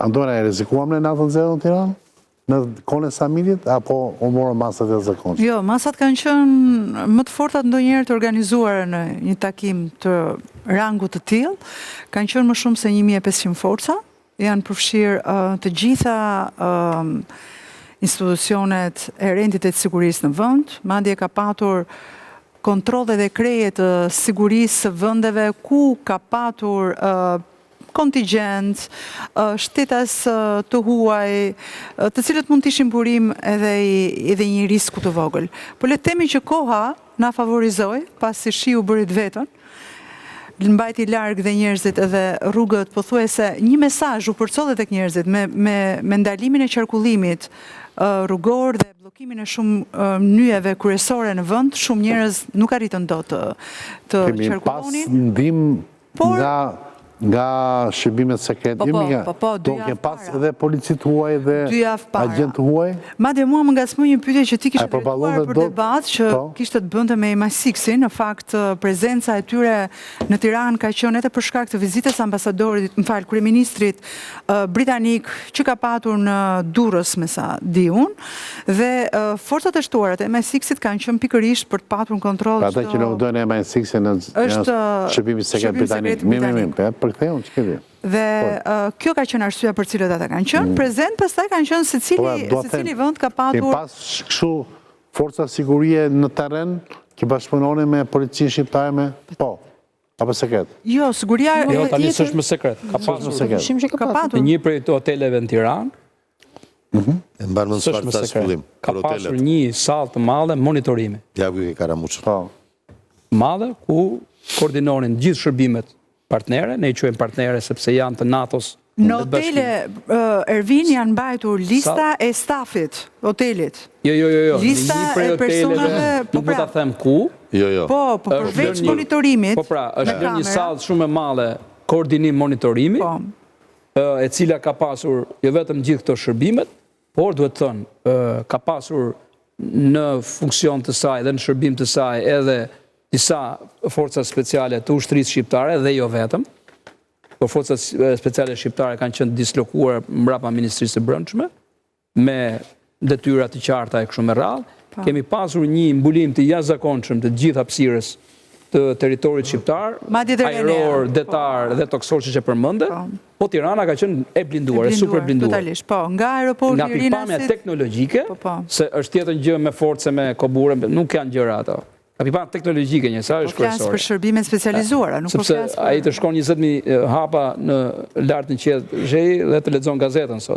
Andona, e rizikuam në natën zero në Tiranë? Në kone Samilit, apo u morën masat e zakonshme? Jo, masat kanë qenë më të fortat ndonjëherë të organizuar në një takim të rangut të tillë, kanë qenë më shumë se 1500 forca, janë përfshirë të gjitha institucionet e rendit e të sigurisë në vend, madje ka patur kontrolle dhe kreje të sigurisë së vendeve ku ka patur kontingent, shtetas të huaj, të cilët mund të ishin burim edhe një risku të vogël. Po le të themi që koha na favorizoi, pasi shiu bëri të vetën, mbajti larg dhe njerëzit edhe rrugët, pothuajse një mesazh u përcolli tek njerëzit me ndalimin e qarkullimit rrugor dhe bllokimin e shumë mënyjeve kryesore në vend, shumë njerëz nuk arritën dot të qarkullonin. Kemi pas ndim nga shërbimet sekrete, do ke pas edhe policit huaj dhe agent huaj? Madje mua më ngacmoi një pyetje që ti kishe drejtuar për debat që kishte të bënte me MI6. Në fakt, prezenca e tyre në Tiranë ka qenë edhe për shkak të vizitës ambasadorit, kryeministrit britanik që ka patur në Durrës, me sa di unë, dhe forcat e shtuara të MI6-it kanë qenë pikërisht për të patur kontroll. Ata që nuk dojnë MI6 në shërbimi sekret britanik. Dhe kjo ka qenë arsyeja për cilët ata kanë qenë prezent, pastaj kanë qenë secili vend ka patur. Ke pas kështu forca sigurie në terren që bashkëpunonin me policinë shqiptare po, apo sekret? Jo, siguria jo, tani s'është më sekret. Ka patur një prej hoteleve në Tiranë. E mbarë më në sfarë të shkullim. Ka pasur një sallë të madhe monitorimi. Ja ku i Karamuçë. Madhe ku koordinonin gjithë shërbimet partnere, ne i quajmë partnere sepse janë të NATO-s. Në hotele Ervin janë mbajtur lista e stafit hotelit. Jo. Lista e personave, nuk mund ta them ku. Jo. Po, përveç monitorimit. Po pra, është një sallë shumë e madhe koordinim monitorimi, e cila ka pasur jo vetëm gjithë këto shërbimet, por duhet të thënë, ka pasur në funksion të saj dhe në shërbim të saj edhe disa forca speciale të ushtrisë shqiptare dhe jo vetëm, por forcat speciale shqiptare kanë qenë dislokuar mbrapa Ministrisë së Brendshme, me detyra të qarta e kështu me radhë. Kemi pasur një mbulim të jashtëzakonshëm të gjithë hapësirës të territorit shqiptar, ajror, detar dhe toksor që përmende, po Tirana ka qenë e blinduar, e super blinduar. Nga aeroporti nga pikpamja teknologjike, se është tjetër gjë me force, me kobure, nuk janë gjëra ato. Kapipan teknologjike njësa është kryesore. Po flasë për shërbime specializuara, nuk po flasë për... Sepse a i të shkon 20.000 hapa në lartë në qetë zhej dhe të lexon gazetën sot.